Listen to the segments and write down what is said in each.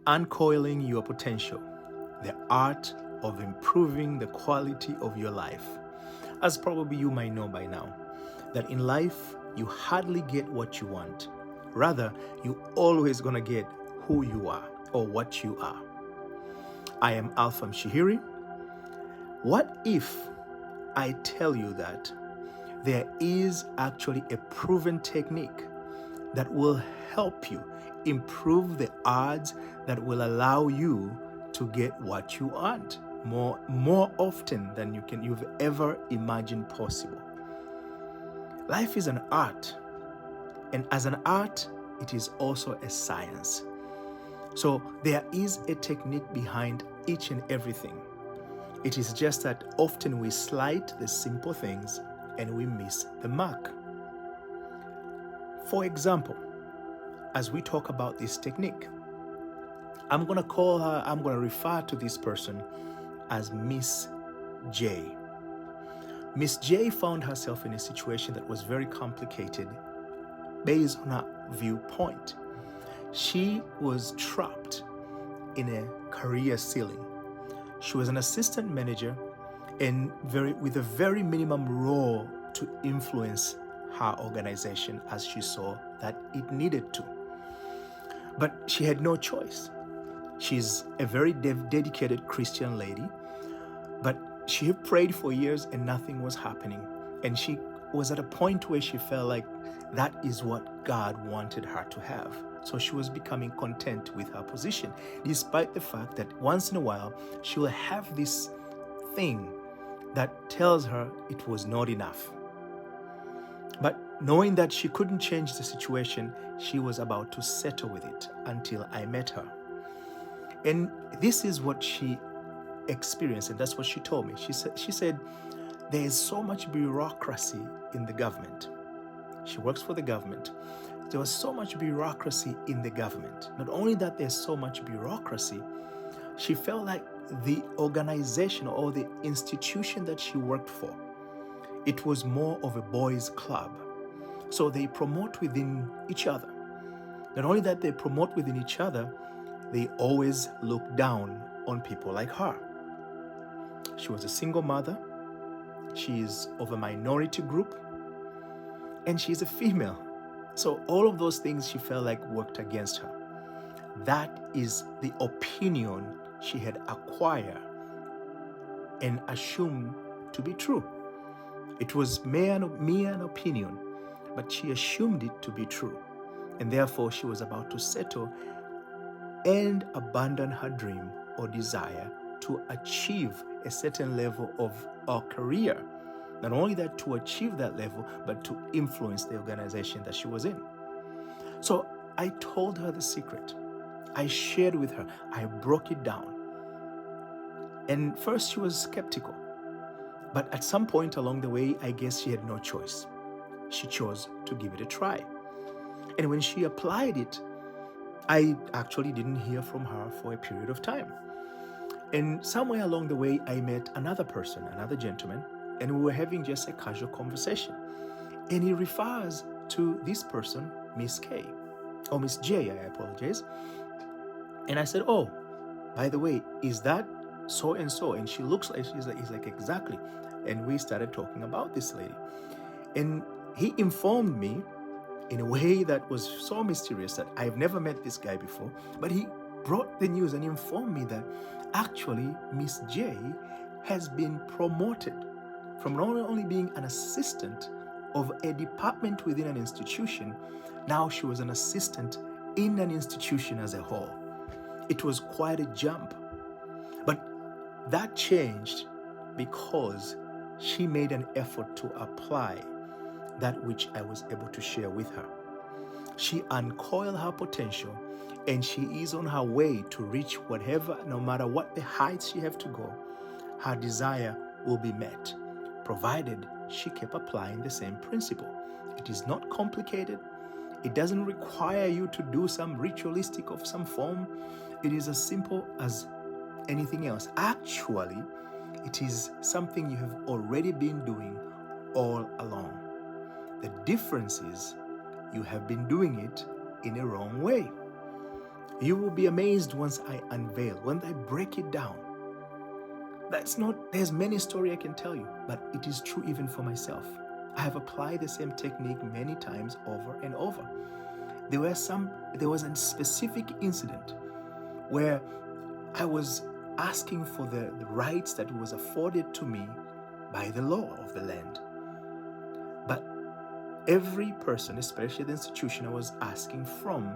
Uncoiling your potential, the art of improving the quality of your life. As probably you might know by now, that in life you hardly get what you want. Rather, you always gonna get who you are or what you are. I am Alpham Shihiri. What if I tell you that there is actually a proven technique that will help you improve the odds that will allow you to get what you want more often than you've ever imagined possible. Life is an art, and as an art, it is also a science. So there is a technique behind each and everything. It is just that often we slight the simple things and we miss the mark. For example, as we talk about this technique, I'm going to refer to this person as Miss J. Miss J found herself in a situation that was very complicated based on her viewpoint. She was trapped in a career ceiling. She was an assistant manager and with a very minimum role to influence her organization as she saw that it needed to. But she had no choice. She's a very dedicated Christian lady, but she prayed for years and nothing was happening. And she was at a point where she felt like that is what God wanted her to have. So she was becoming content with her position, despite the fact that once in a while she will have this thing that tells her it was not enough. But knowing that she couldn't change the situation, she was about to settle with it until I met her. And this is what she experienced, and that's what she told me. She said, there is so much bureaucracy in the government. She works for the government. There was so much bureaucracy in the government. Not only that there's so much bureaucracy, she felt like the organization or the institution that she worked for, it was more of a boys' club. So they promote within each other. Not only that they promote within each other, they always look down on people like her. She was a single mother. She is of a minority group. And she's a female. So all of those things she felt like worked against her. That is the opinion she had acquired and assumed to be true. It was mere an opinion, but she assumed it to be true. And therefore she was about to settle and abandon her dream or desire to achieve a certain level of her career. Not only that, to achieve that level, but to influence the organization that she was in. So I told her the secret. I shared with her. I broke it down. And first she was skeptical. But at some point along the way, I guess she had no choice. She chose to give it a try. And when she applied it, I actually didn't hear from her for a period of time. And somewhere along the way, I met another person, another gentleman, and we were having just a casual conversation. And he refers to this person, Miss K, or Miss J, I apologize. And I said, oh, by the way, is that so and so? And she looks like, he's like, exactly. And we started talking about this lady. And he informed me in a way that was so mysterious that I've never met this guy before. But he brought the news and informed me that actually Miss J has been promoted from not only being an assistant of a department within an institution, now she was an assistant in an institution as a whole. It was quite a jump. But that changed because she made an effort to apply that which I was able to share with her. She uncoiled her potential, and she is on her way to reach whatever, no matter what the heights she have to go, her desire will be met, provided she kept applying the same principle. It is not complicated. It doesn't require you to do some ritualistic of some form. It is as simple as anything else. Actually, it is something you have already been doing all along. The difference is you have been doing it in a wrong way. You will be amazed once I unveil, when I break it down. There's many stories I can tell you, but it is true even for myself. I have applied the same technique many times over and over. There was a specific incident where I was asking for the rights that was afforded to me by the law of the land. But every person, especially the institution I was asking from,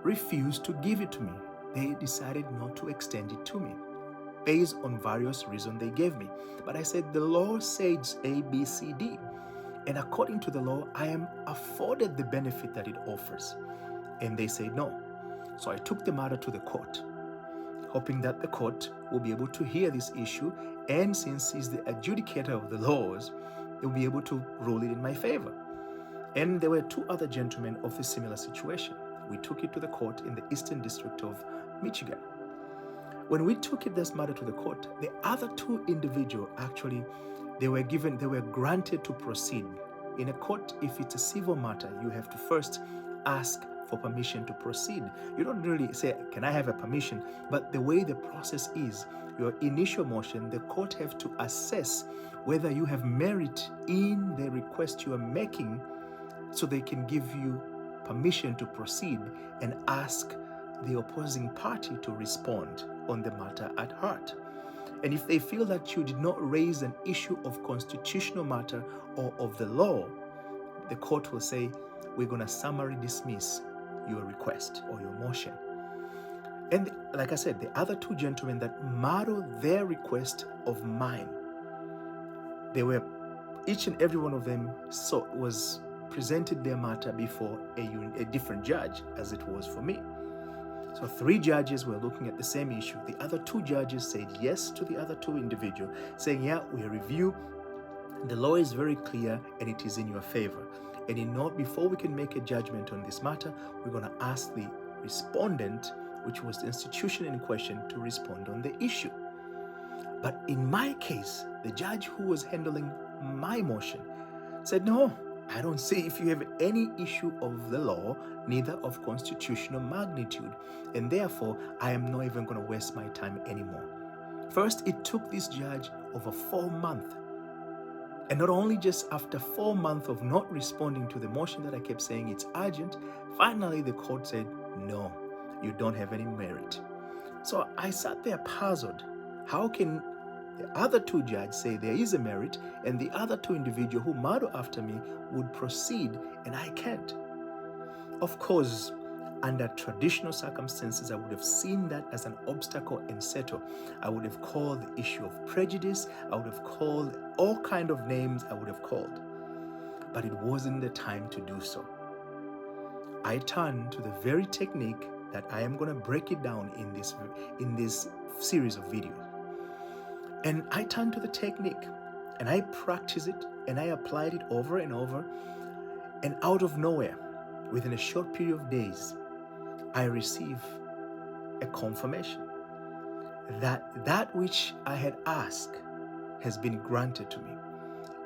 refused to give it to me. They decided not to extend it to me based on various reasons they gave me. But I said, the law says A, B, C, D. And according to the law, I am afforded the benefit that it offers. And they said no. So I took the matter to the court, hoping that the court will be able to hear this issue. And since he's the adjudicator of the laws, they'll be able to rule it in my favor. And there were two other gentlemen of a similar situation. We took it to the court in the Eastern District of Michigan. When we took this matter to the court, the other two individuals actually, they were granted to proceed. In a court, if it's a civil matter, you have to first ask for permission to proceed. You don't really say, can I have a permission? But the way the process is, your initial motion, the court have to assess whether you have merit in the request you are making, so they can give you permission to proceed and ask the opposing party to respond on the matter at heart. And if they feel that you did not raise an issue of constitutional matter or of the law, the court will say, we're going to summary dismiss your request or your motion. And like I said, the other two gentlemen that modeled their request of mine, they were, each and every one of them was presented their matter before a different judge, as it was for me. So 3 judges were looking at the same issue. The other 2 judges said yes to the other 2 individuals, saying, yeah, we review. The law is very clear and it is in your favor. And before we can make a judgment on this matter, we're going to ask the respondent, which was the institution in question, to respond on the issue. But in my case, the judge who was handling my motion said, no, I don't see if you have any issue of the law, neither of constitutional magnitude, and therefore I am not even going to waste my time anymore. First, it took this judge over 4 months. And not only just after 4 months of not responding to the motion that I kept saying it's urgent, finally the court said, no, you don't have any merit. So I sat there puzzled. How can the other 2 judges say there is a merit, and the other 2 individuals who model after me would proceed, and I can't? Of course, under traditional circumstances, I would have seen that as an obstacle and settle. I would have called the issue of prejudice. I would have called all kinds of names I would have called. But it wasn't the time to do so. I turned to the very technique that I am going to break it down in this series of videos. And I turned to the technique and I practiced it and I applied it over and over. And out of nowhere, within a short period of days, I received a confirmation that which I had asked has been granted to me.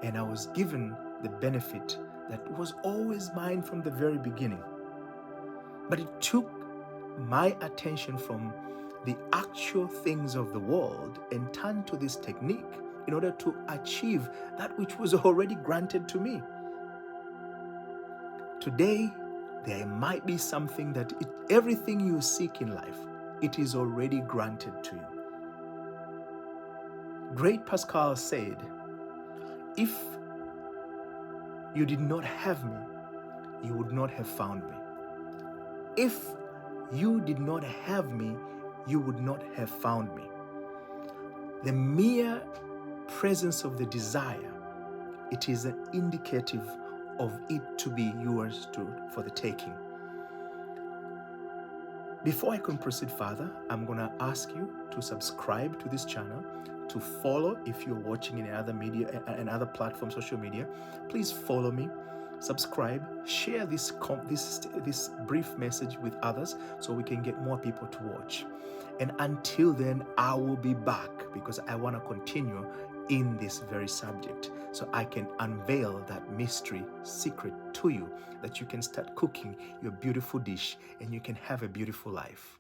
And I was given the benefit that was always mine from the very beginning. But it took my attention from the actual things of the world and turned to this technique in order to achieve that which was already granted to me. Today, there might be something that everything you seek in life, it is already granted to you. Great Pascal said, if you did not have me, you would not have found me. If you did not have me, you would not have found me. The mere presence of the desire, it is an indicative of it to be yours for the taking. Before I can proceed further, I'm going to ask you to subscribe to this channel, to follow if you're watching in another media, another platform, social media. Please follow me, subscribe, share this brief message with others so we can get more people to watch. And until then, I will be back because I want to continue in this very subject, so I can unveil that mystery secret to you, that you can start cooking your beautiful dish and you can have a beautiful life.